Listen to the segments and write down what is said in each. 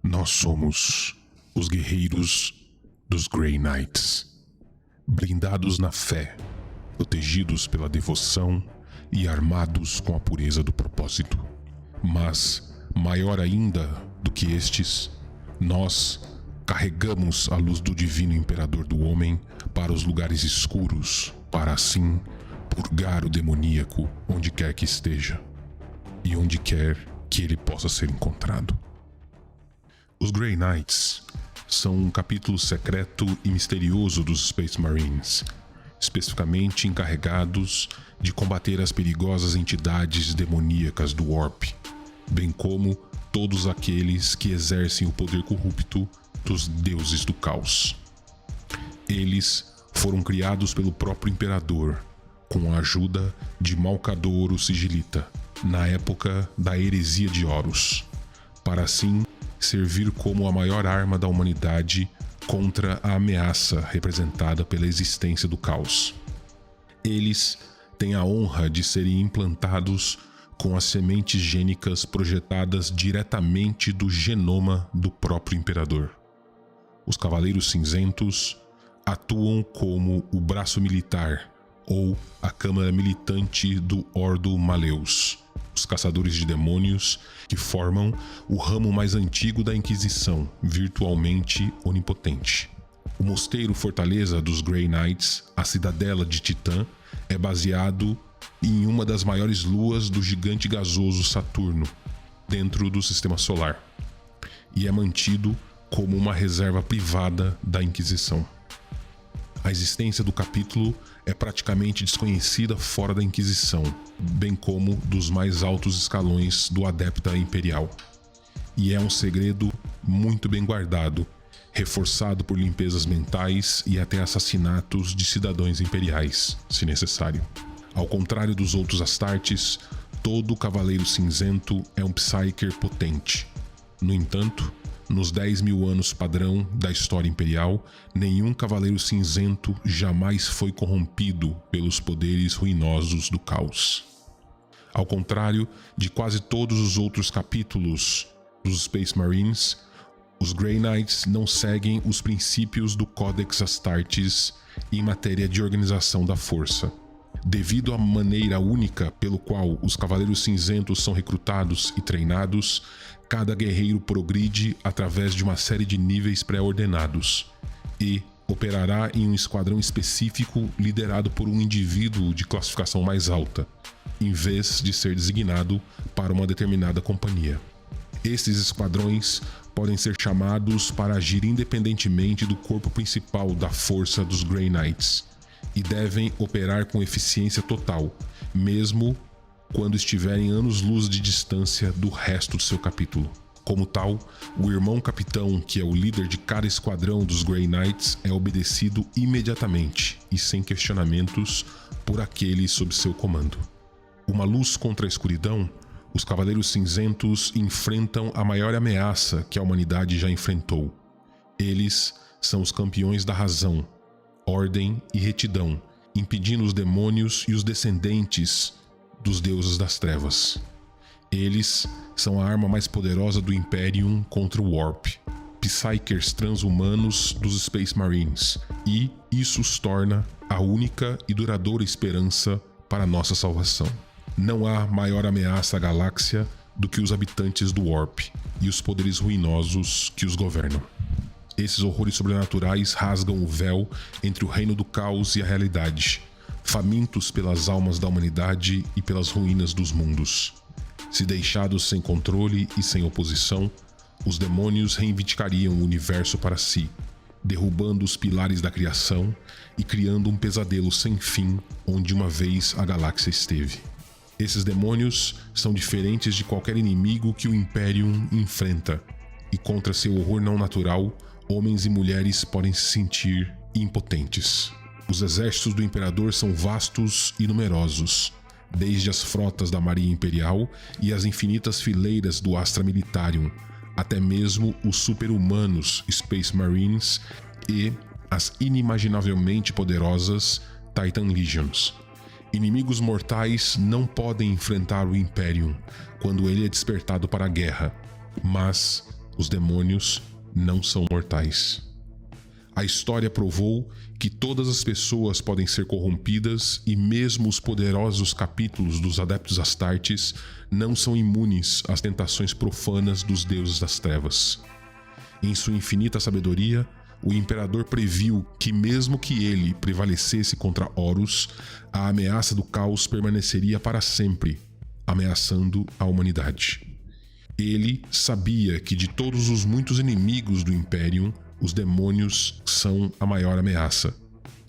Nós somos os guerreiros dos Grey Knights, blindados na fé, protegidos pela devoção e armados com a pureza do propósito. Mas, maior ainda do que estes, nós carregamos a luz do divino imperador do homem para os lugares escuros, para assim purgar o demoníaco onde quer que esteja e onde quer que ele possa ser encontrado. Os Grey Knights são um capítulo secreto e misterioso dos Space Marines, especificamente encarregados de combater as perigosas entidades demoníacas do Warp, bem como todos aqueles que exercem o poder corrupto dos deuses do caos. Eles foram criados pelo próprio imperador, com a ajuda de Malcador o Sigilita, na época da heresia de Horus, para assim servir como a maior arma da humanidade contra a ameaça representada pela existência do caos. Eles têm a honra de serem implantados com as sementes gênicas projetadas diretamente do genoma do próprio imperador. Os Cavaleiros Cinzentos atuam como o braço militar ou a câmara militante do Ordo Maleus, os caçadores de demônios que formam o ramo mais antigo da Inquisição, virtualmente onipotente. O mosteiro fortaleza dos Grey Knights, a cidadela de Titã, é baseado em uma das maiores luas do gigante gasoso Saturno, dentro do Sistema Solar, e é mantido como uma reserva privada da Inquisição. A existência do capítulo é praticamente desconhecida fora da Inquisição, bem como dos mais altos escalões do Adepta Imperial. E é um segredo muito bem guardado, reforçado por limpezas mentais e até assassinatos de cidadãos imperiais, se necessário. Ao contrário dos outros Astartes, todo Cavaleiro Cinzento é um Psyker potente. No entanto, nos 10.000 anos padrão da história imperial, nenhum Cavaleiro Cinzento jamais foi corrompido pelos poderes ruinosos do caos. Ao contrário de quase todos os outros capítulos dos Space Marines, os Grey Knights não seguem os princípios do Codex Astartes em matéria de organização da força. Devido à maneira única pelo qual os Cavaleiros Cinzentos são recrutados e treinados, cada guerreiro progride através de uma série de níveis pré-ordenados e operará em um esquadrão específico liderado por um indivíduo de classificação mais alta, em vez de ser designado para uma determinada companhia. Estes esquadrões podem ser chamados para agir independentemente do corpo principal da força dos Grey Knights e devem operar com eficiência total, mesmo quando estiverem anos-luz de distância do resto do seu capítulo. Como tal, o irmão capitão, que é o líder de cada esquadrão dos Grey Knights, é obedecido imediatamente e sem questionamentos por aquele sob seu comando. Uma luz contra a escuridão, os Cavaleiros Cinzentos enfrentam a maior ameaça que a humanidade já enfrentou. Eles são os campeões da razão, ordem e retidão, impedindo os demônios e os descendentes dos deuses das trevas. Eles são a arma mais poderosa do Imperium contra o Warp, Psykers transhumanos dos Space Marines, e isso os torna a única e duradoura esperança para nossa salvação. Não há maior ameaça à galáxia do que os habitantes do Warp e os poderes ruinosos que os governam. Esses horrores sobrenaturais rasgam o véu entre o reino do caos e a realidade, famintos pelas almas da humanidade e pelas ruínas dos mundos. Se deixados sem controle e sem oposição, os demônios reivindicariam o universo para si, derrubando os pilares da criação e criando um pesadelo sem fim onde uma vez a galáxia esteve. Esses demônios são diferentes de qualquer inimigo que o Imperium enfrenta, e contra seu horror não natural, homens e mulheres podem se sentir impotentes. Os exércitos do Imperador são vastos e numerosos, desde as frotas da Marinha Imperial e as infinitas fileiras do Astra Militarium, até mesmo os super-humanos Space Marines e as inimaginavelmente poderosas Titan Legions. Inimigos mortais não podem enfrentar o Imperium quando ele é despertado para a guerra, mas os demônios não são mortais. A história provou que todas as pessoas podem ser corrompidas e mesmo os poderosos capítulos dos Adeptos Astartes não são imunes às tentações profanas dos deuses das trevas. Em sua infinita sabedoria, o Imperador previu que mesmo que ele prevalecesse contra Horus, a ameaça do caos permaneceria para sempre, ameaçando a humanidade. Ele sabia que de todos os muitos inimigos do Imperium, os demônios são a maior ameaça.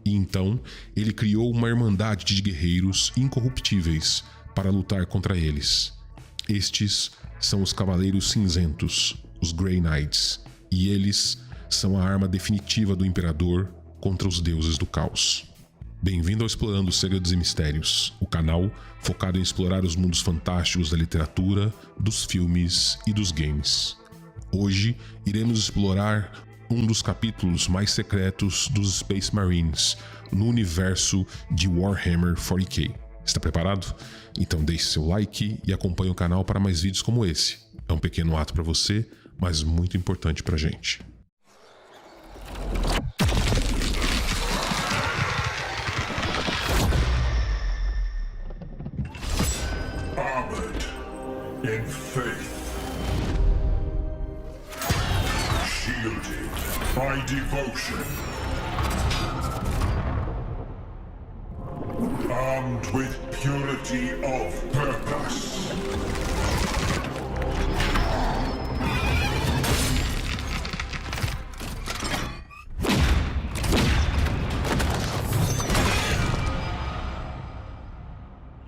E então, ele criou uma irmandade de guerreiros incorruptíveis para lutar contra eles. Estes são os Cavaleiros Cinzentos, os Grey Knights, e eles são a arma definitiva do Imperador contra os deuses do caos. Bem-vindo ao Explorando Segredos e Mistérios, o canal focado em explorar os mundos fantásticos da literatura, dos filmes e dos games. Hoje, iremos explorar um dos capítulos mais secretos dos Space Marines no universo de Warhammer 40k. Está preparado? Então deixe seu like e acompanhe o canal para mais vídeos como esse. É um pequeno ato para você, mas muito importante para a gente. Armored in faith, shielded by devotion, armed with purity of purpose.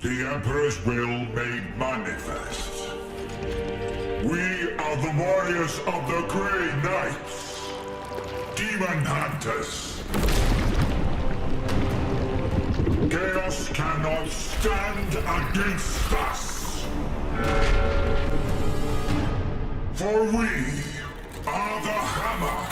The Emperor's will made manifest. We are the warriors of the Grey Knights, Demon Hunters. Chaos cannot stand against us. For we are the Hammer.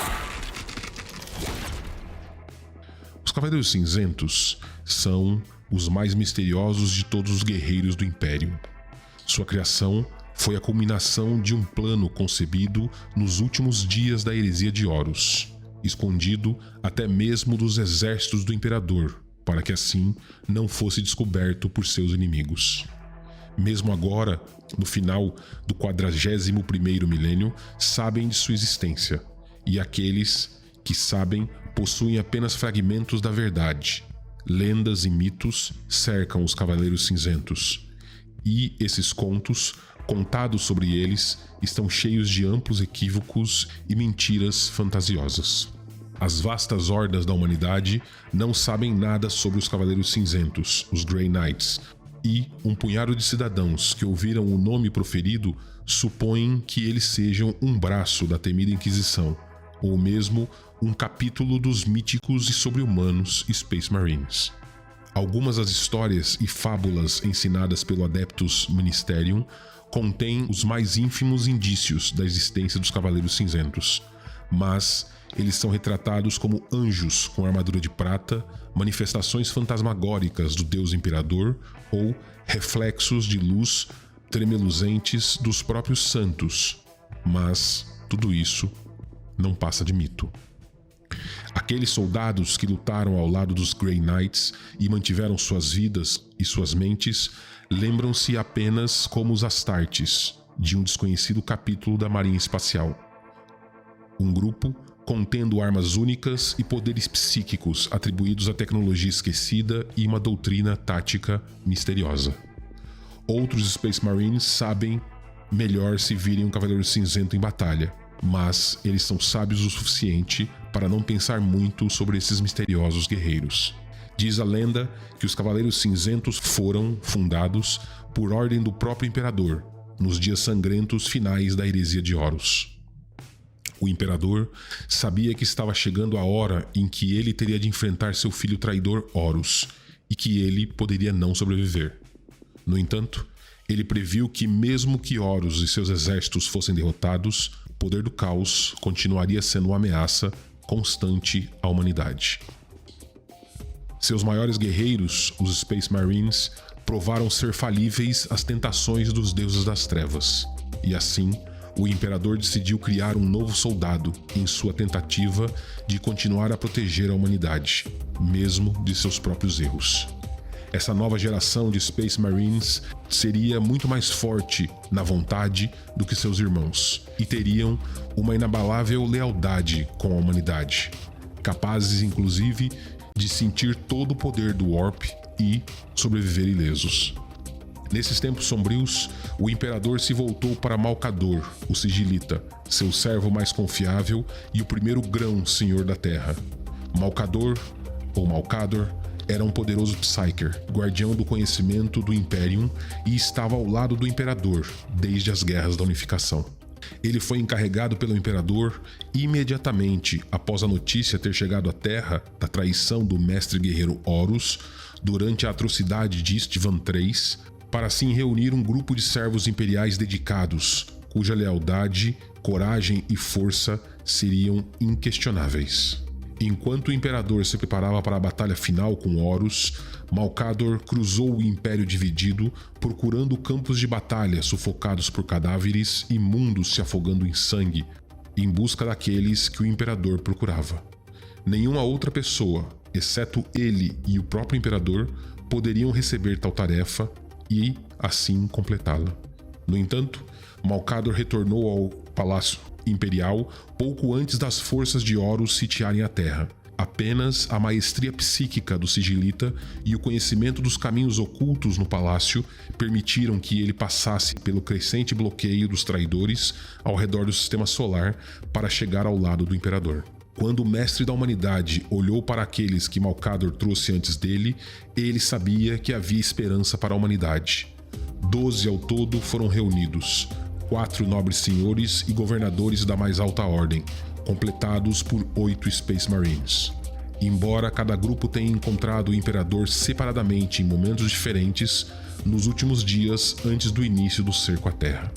Os Cavaleiros Cinzentos são os mais misteriosos de todos os guerreiros do Império. Sua criação foi a culminação de um plano concebido nos últimos dias da heresia de Horus, escondido até mesmo dos exércitos do Imperador, para que assim não fosse descoberto por seus inimigos. Mesmo agora, no final do 41º milênio, sabem de sua existência, e aqueles que sabem possuem apenas fragmentos da verdade. Lendas e mitos cercam os Cavaleiros Cinzentos, e esses contos, contados sobre eles, estão cheios de amplos equívocos e mentiras fantasiosas. As vastas hordas da humanidade não sabem nada sobre os Cavaleiros Cinzentos, os Grey Knights, e um punhado de cidadãos que ouviram o nome proferido supõem que eles sejam um braço da temida Inquisição, ou mesmo um capítulo dos míticos e sobre-humanos Space Marines. Algumas das histórias e fábulas ensinadas pelo Adeptus Ministerium contêm os mais ínfimos indícios da existência dos Cavaleiros Cinzentos, mas eles são retratados como anjos com armadura de prata, manifestações fantasmagóricas do Deus Imperador ou reflexos de luz tremeluzentes dos próprios santos, mas tudo isso não passa de mito. Aqueles soldados que lutaram ao lado dos Grey Knights e mantiveram suas vidas e suas mentes lembram-se apenas como os Astartes, de um desconhecido capítulo da Marinha Espacial. Um grupo contendo armas únicas e poderes psíquicos atribuídos à tecnologia esquecida e uma doutrina tática misteriosa. Outros Space Marines sabem melhor se virem um Cavaleiro Cinzento em batalha, mas eles são sábios o suficiente para não pensar muito sobre esses misteriosos guerreiros. Diz a lenda que os Cavaleiros Cinzentos foram fundados por ordem do próprio Imperador, nos dias sangrentos finais da heresia de Horus. O Imperador sabia que estava chegando a hora em que ele teria de enfrentar seu filho traidor Horus, e que ele poderia não sobreviver. No entanto, ele previu que mesmo que Horus e seus exércitos fossem derrotados, o poder do caos continuaria sendo uma ameaça constante à humanidade. Seus maiores guerreiros, os Space Marines, provaram ser falíveis às tentações dos deuses das trevas, e assim o Imperador decidiu criar um novo soldado em sua tentativa de continuar a proteger a humanidade, mesmo de seus próprios erros. Essa nova geração de Space Marines seria muito mais forte na vontade do que seus irmãos e teriam uma inabalável lealdade com a humanidade, capazes inclusive de sentir todo o poder do Warp e sobreviver ilesos. Nesses tempos sombrios, o Imperador se voltou para Malcador, o Sigilita, seu servo mais confiável e o primeiro grão-senhor da Terra. Malcador, ou Malcador, era um poderoso Psyker, guardião do conhecimento do Imperium e estava ao lado do Imperador desde as Guerras da Unificação. Ele foi encarregado pelo Imperador imediatamente após a notícia ter chegado à Terra da traição do mestre guerreiro Horus durante a atrocidade de Istvan III, para assim reunir um grupo de servos imperiais dedicados, cuja lealdade, coragem e força seriam inquestionáveis. Enquanto o Imperador se preparava para a batalha final com Horus, Malcador cruzou o Império dividido, procurando campos de batalha sufocados por cadáveres e mundos se afogando em sangue, em busca daqueles que o Imperador procurava. Nenhuma outra pessoa, exceto ele e o próprio Imperador, poderiam receber tal tarefa e, assim, completá-la. No entanto, Malcador retornou ao Palácio Imperial pouco antes das forças de Horus sitiarem a Terra. Apenas a maestria psíquica do Sigilita e o conhecimento dos caminhos ocultos no palácio permitiram que ele passasse pelo crescente bloqueio dos traidores ao redor do sistema solar para chegar ao lado do Imperador. Quando o mestre da humanidade olhou para aqueles que Malcador trouxe antes dele, ele sabia que havia esperança para a humanidade. 12 ao todo foram reunidos, 4 nobres senhores e governadores da mais alta ordem, completados por 8 Space Marines. Embora cada grupo tenha encontrado o Imperador separadamente em momentos diferentes, nos últimos dias antes do início do cerco à Terra.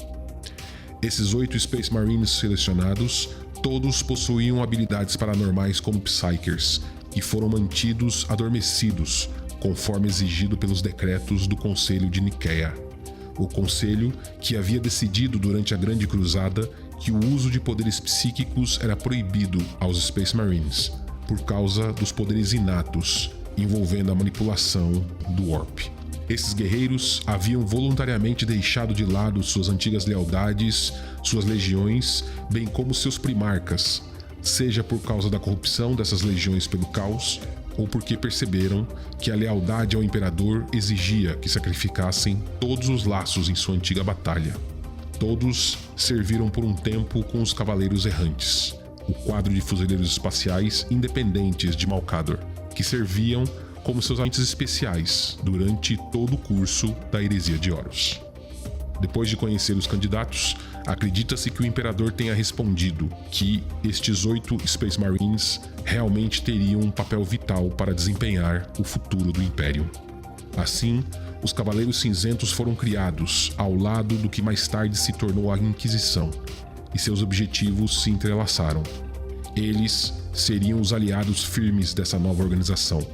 Esses 8 Space Marines selecionados, todos possuíam habilidades paranormais como Psykers, e foram mantidos adormecidos, conforme exigido pelos decretos do Conselho de Nicaea. O Conselho que havia decidido durante a Grande Cruzada que o uso de poderes psíquicos era proibido aos Space Marines, por causa dos poderes inatos, envolvendo a manipulação do Warp. Esses guerreiros haviam voluntariamente deixado de lado suas antigas lealdades, suas legiões, bem como seus primarcas, seja por causa da corrupção dessas legiões pelo caos, ou porque perceberam que a lealdade ao Imperador exigia que sacrificassem todos os laços em sua antiga batalha. Todos serviram por um tempo com os Cavaleiros Errantes, o quadro de fuzileiros espaciais independentes de Malcador, que serviam como seus agentes especiais durante todo o curso da heresia de Horus. Depois de conhecer os candidatos, acredita-se que o Imperador tenha respondido que estes 8 Space Marines realmente teriam um papel vital para desempenhar o futuro do Império. Assim, os Cavaleiros Cinzentos foram criados ao lado do que mais tarde se tornou a Inquisição, e seus objetivos se entrelaçaram. Eles seriam os aliados firmes dessa nova organização,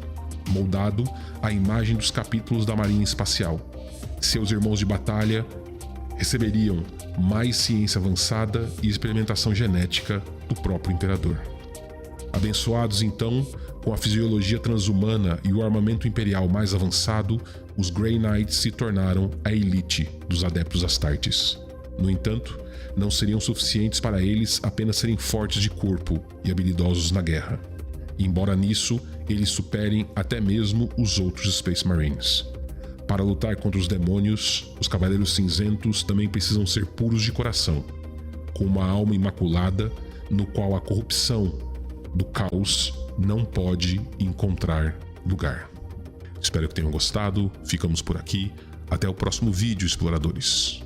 moldado à imagem dos capítulos da Marinha Espacial. Seus irmãos de batalha receberiam mais ciência avançada e experimentação genética do próprio Imperador. Abençoados então com a fisiologia transhumana e o armamento imperial mais avançado, os Grey Knights se tornaram a elite dos adeptos Astartes. No entanto, não seriam suficientes para eles apenas serem fortes de corpo e habilidosos na guerra. Embora nisso eles superem até mesmo os outros Space Marines. Para lutar contra os demônios, os Cavaleiros Cinzentos também precisam ser puros de coração, com uma alma imaculada no qual a corrupção do caos não pode encontrar lugar. Espero que tenham gostado, ficamos por aqui, até o próximo vídeo, exploradores.